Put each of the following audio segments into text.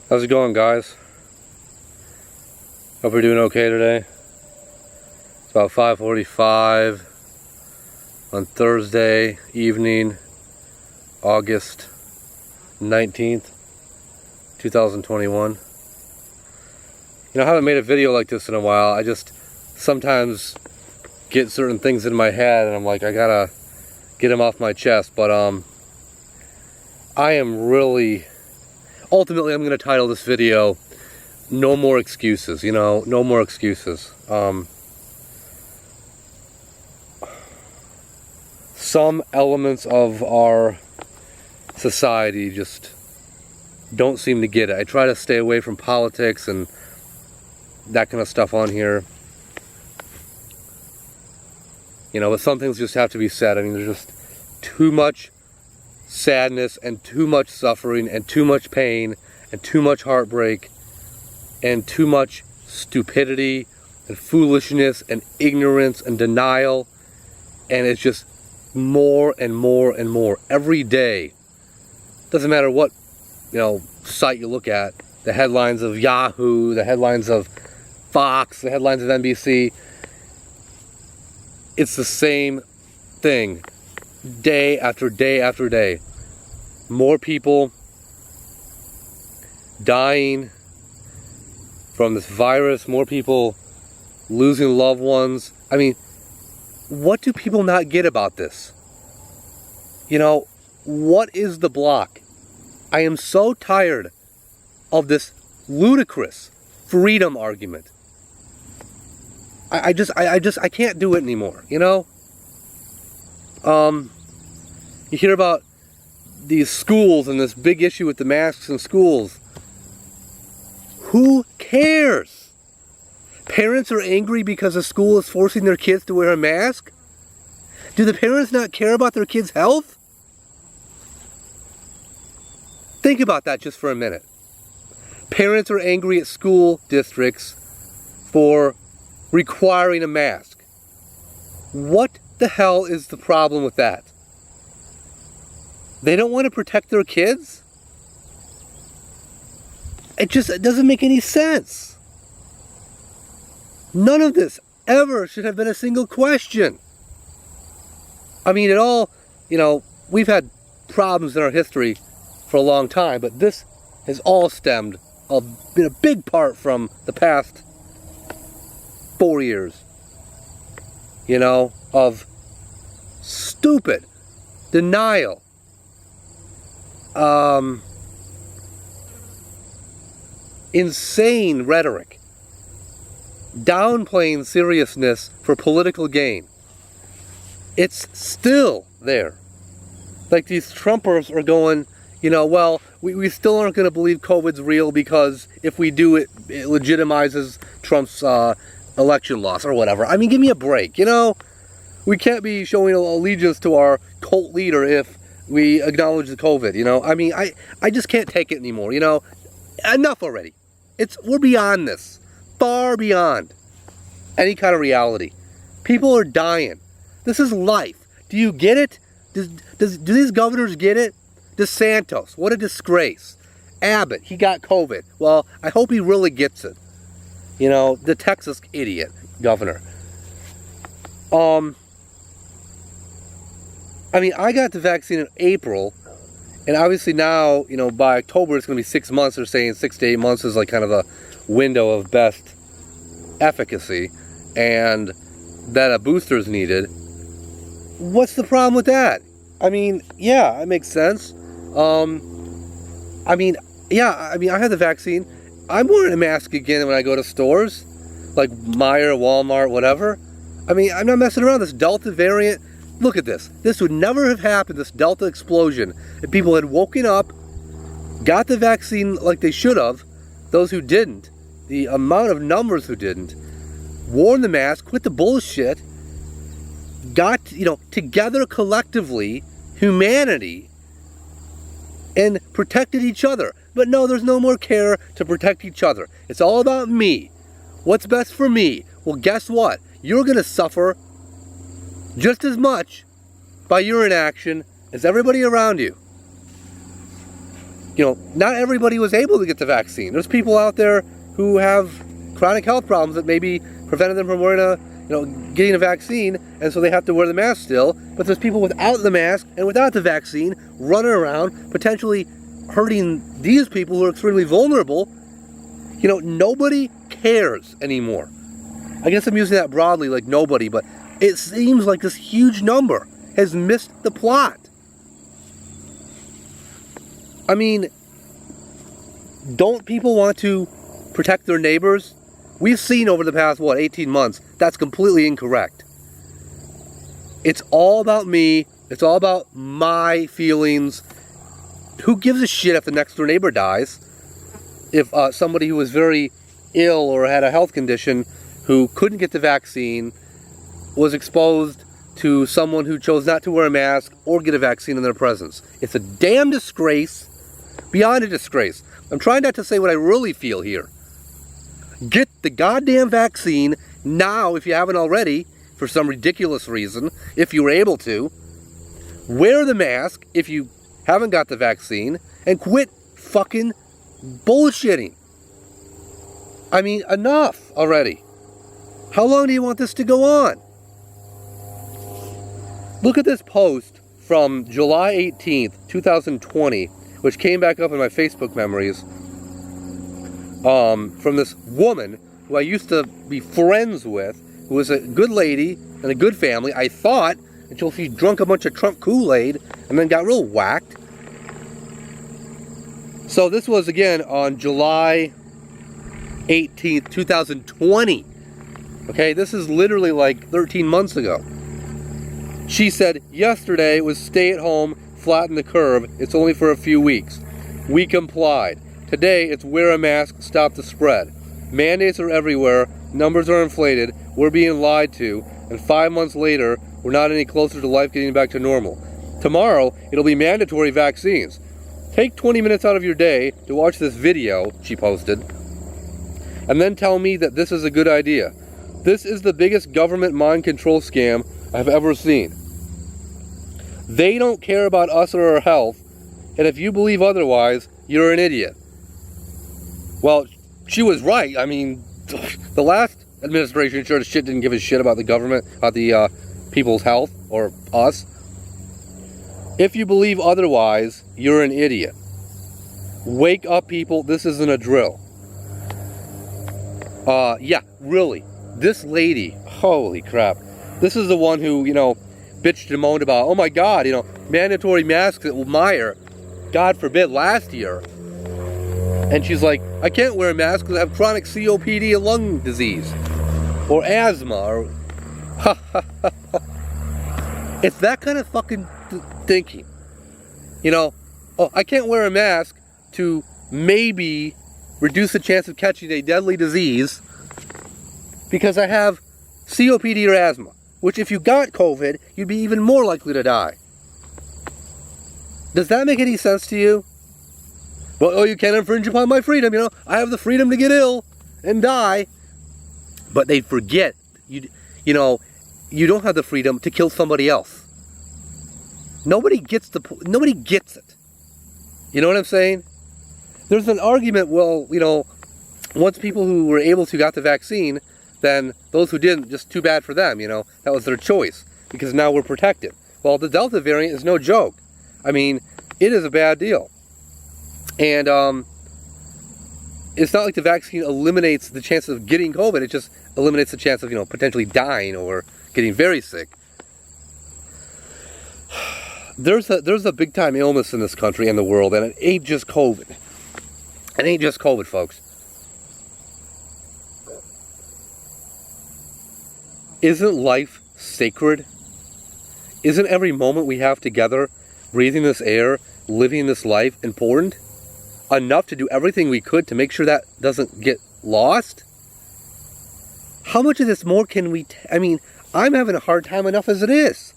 How's it going, guys? Hope you're doing okay today. It's about 5:45 on Thursday evening, August 19th, 2021. I haven't made a video like this in a while. I just sometimes get certain things in my head and I'm like, I gotta get them off my chest. But I am really... Ultimately, I'm going to title this video, No More Excuses, no more excuses. Some elements of our society just don't seem to get it. I try to stay away from politics and that kind of stuff on here. But some things just have to be said. I mean, there's just too much sadness and too much suffering and too much pain and too much heartbreak and too much stupidity and foolishness and ignorance and denial, and it's just more and more and more every day. Doesn't matter what site you look at, the headlines of Yahoo, the headlines of Fox, the headlines of NBC, it's the same thing. Day after day after day. More people dying from this virus, more people losing loved ones. I mean, what do people not get about this? What is the block? I am so tired of this ludicrous freedom argument. I can't do it anymore, You hear about these schools and this big issue with the masks in schools. Who cares? Parents are angry because the school is forcing their kids to wear a mask? Do the parents not care about their kids' health? Think about that just for a minute. Parents are angry at school districts for requiring a mask. What the hell is the problem with that? They don't want to protect their kids? It doesn't make any sense. None of this ever should have been a single question. I mean, we've had problems in our history for a long time, but this has all stemmed, been a big part from the past 4 years, of stupid denial, insane rhetoric, downplaying seriousness for political gain. It's still there. Like these Trumpers are going, well, we still aren't going to believe COVID's real because if we do it, it legitimizes Trump's election loss or whatever. I mean, give me a break, We can't be showing allegiance to our cult leader if we acknowledge the COVID, I mean, I just can't take it anymore, Enough already. We're beyond this. Far beyond any kind of reality. People are dying. This is life. Do you get it? Do these governors get it? DeSantis, what a disgrace. Abbott, he got COVID. Well, I hope he really gets it. The Texas idiot governor. I mean, I got the vaccine in April, and obviously now, by October it's going to be 6 months. They're saying 6 to 8 months is like kind of a window of best efficacy, and that a booster is needed. What's the problem with that? I mean, yeah, it makes sense. I had the vaccine. I'm wearing a mask again when I go to stores, like Meijer, Walmart, whatever. I mean, I'm not messing around. This Delta variant, look at this. This would never have happened, this Delta explosion, if people had woken up, got the vaccine like they should have, those who didn't, the amount of numbers who didn't, worn the mask, quit the bullshit, got, together collectively, humanity, and protected each other. But no, there's no more care to protect each other. It's all about me. What's best for me? Well, guess what? You're going to suffer just as much by your inaction as everybody around you. not everybody was able to get the vaccine. There's people out there who have chronic health problems that maybe prevented them from wearing getting a vaccine, and so they have to wear the mask still. But there's people without the mask and without the vaccine running around, potentially hurting these people who are extremely vulnerable. Nobody cares anymore. I guess I'm using that broadly, like nobody, but it seems like this huge number has missed the plot. I mean, don't people want to protect their neighbors? We've seen over the past, 18 months, that's completely incorrect. It's all about me. It's all about my feelings. Who gives a shit if the next door neighbor dies? If somebody who was very ill or had a health condition who couldn't get the vaccine was exposed to someone who chose not to wear a mask or get a vaccine in their presence. It's a damn disgrace, beyond a disgrace. I'm trying not to say what I really feel here. Get the goddamn vaccine now if you haven't already, for some ridiculous reason, if you were able to. Wear the mask if you haven't got the vaccine, and quit fucking bullshitting. I mean, enough already. How long do you want this to go on? Look at this post from July 18th, 2020, which came back up in my Facebook memories, from this woman who I used to be friends with, who was a good lady and a good family, I thought, until she drunk a bunch of Trump Kool-Aid and then got real whacked. So this was, again, on July 18th, 2020. Okay, this is literally like 13 months ago. She said, yesterday was stay at home, flatten the curve. It's only for a few weeks. We complied. Today, it's wear a mask, stop the spread. Mandates are everywhere. Numbers are inflated. We're being lied to. And 5 months later, we're not any closer to life getting back to normal. Tomorrow, it'll be mandatory vaccines. Take 20 minutes out of your day to watch this video, she posted, and then tell me that this is a good idea. This is the biggest government mind control scam I've ever seen. They don't care about us or our health, and if you believe otherwise, you're an idiot. Well, she was right. I mean, the last administration sure as shit didn't give a shit about the government, about the people's health, or us. If you believe otherwise, you're an idiot. Wake up, people. This isn't a drill. Yeah, really. This lady, holy crap. This is the one who, bitched and moaned about, oh my God, mandatory masks at Meyer, God forbid, last year. And she's like, I can't wear a mask because I have chronic COPD and lung disease. Or asthma. Or it's that kind of fucking thinking. I can't wear a mask to maybe reduce the chance of catching a deadly disease because I have COPD or asthma, which if you got COVID, you'd be even more likely to die. Does that make any sense to you? Well, you can't infringe upon my freedom, I have the freedom to get ill and die. But they forget, you don't have the freedom to kill somebody else. Nobody gets it. You know what I'm saying? There's an argument, once people who were able to got the vaccine, then those who didn't, just too bad for them, that was their choice, because now we're protected. Well, the Delta variant is no joke. I mean, it is a bad deal. And it's not like the vaccine eliminates the chance of getting COVID, it just eliminates the chance of, potentially dying or getting very sick. There's a big time illness in this country and the world, and it ain't just COVID. It ain't just COVID, folks. Isn't life sacred? Isn't every moment we have together, breathing this air, living this life, important? Enough to do everything we could to make sure that doesn't get lost? How much of this more can we... I'm having a hard time enough as it is.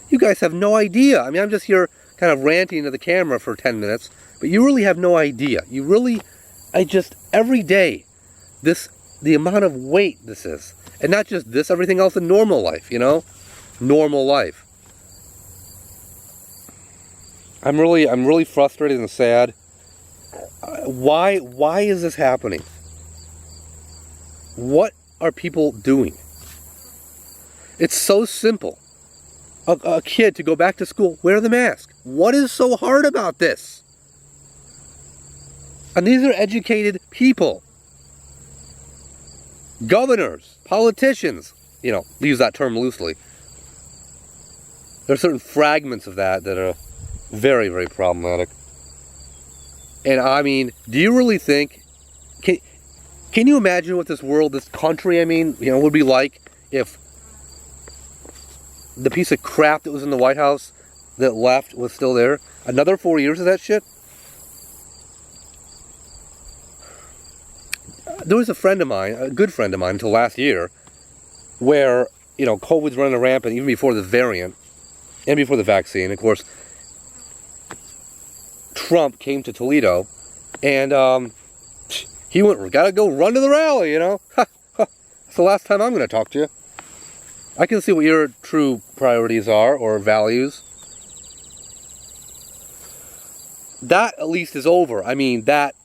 You guys have no idea. I'm just here kind of ranting into the camera for 10 minutes, but you really have no idea. Every day, the amount of weight this is. And not just this, everything else in normal life, Normal life. I'm really frustrated and sad. Why is this happening? What are people doing? It's so simple. A kid to go back to school, wear the mask. What is so hard about this? And these are educated people. Governors, politicians, use that term loosely. There are certain fragments of that are very, very problematic. And I mean, do you really think, can you imagine what this world, this country, would be like if the piece of crap that was in the White House that left was still there? Another 4 years of that shit? There was a friend of mine, a good friend of mine until last year, where, COVID's running rampant even before the variant and before the vaccine. Of course, Trump came to Toledo and he went, gotta go run to the rally, That's the last time I'm going to talk to you. I can see what your true priorities are or values. That at least is over. I mean, that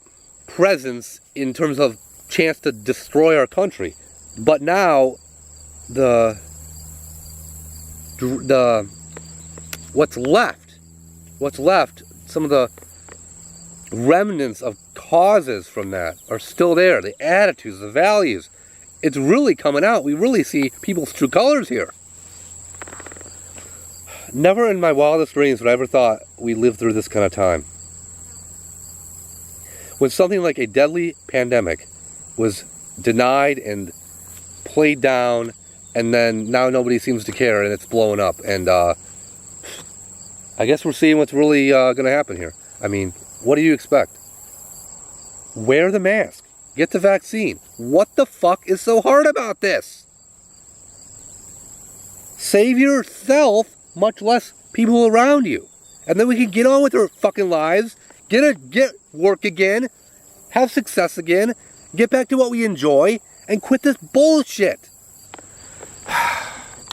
presence in terms of chance to destroy our country. But now, the what's left, some of the remnants of causes from that are still there. The attitudes, the values. It's really coming out. We really see people's true colors here. Never in my wildest dreams would I ever thought we lived through this kind of time. When something like a deadly pandemic was denied and played down, and then now nobody seems to care and it's blowing up. And I guess we're seeing what's really going to happen here. I mean, what do you expect? Wear the mask. Get the vaccine. What the fuck is so hard about this? Save yourself, much less people around you. And then we can get on with our fucking lives, get work again, have success again, get back to what we enjoy, and quit this bullshit.